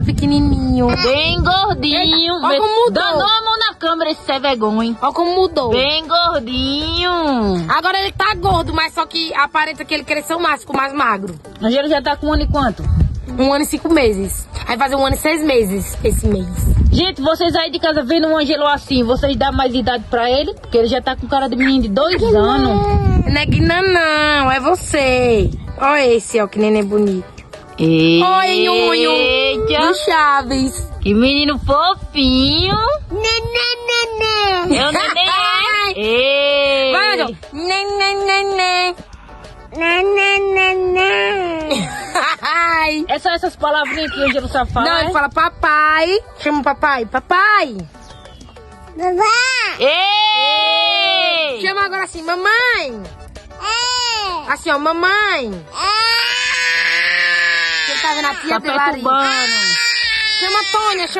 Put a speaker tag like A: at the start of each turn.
A: Pequenininho.
B: Bem gordinho.
A: Olha como mudou.
B: Danou a mão na câmera esse sem vergonha.
A: Olha como mudou.
B: Bem gordinho.
A: Agora ele tá gordo, mas só que aparenta que ele cresceu mais, ficou mais magro.
B: Angelo já tá com 1 ano e quanto?
A: 1 ano e 5 meses. Vai fazer 1 ano e 6 meses esse mês.
B: Gente, vocês aí de casa vendo um Angelo assim, vocês dão mais idade pra ele? Porque ele já tá com cara de menino de 2 anos.
A: Não é Guiná, não, é você. Olha esse, ó, que neném bonito. Oi, Nhunho.
B: Eita,
A: Do Chaves.
B: que menino fofinho.
A: Neném.
B: É o neném, é? Ei.
A: Vai, Angel. Neném. Neném.
B: É só essas palavrinhas que o Angelo sabe falar?
A: Não, ele fala papai. Chama o papai. Papai.
B: Ei!
A: Chama agora assim, mamãe. Assim, ó, mamãe. Você tá vendo a tia
B: Tá
A: dele ali?
B: perturbando.
A: Chama a Tônia, chama.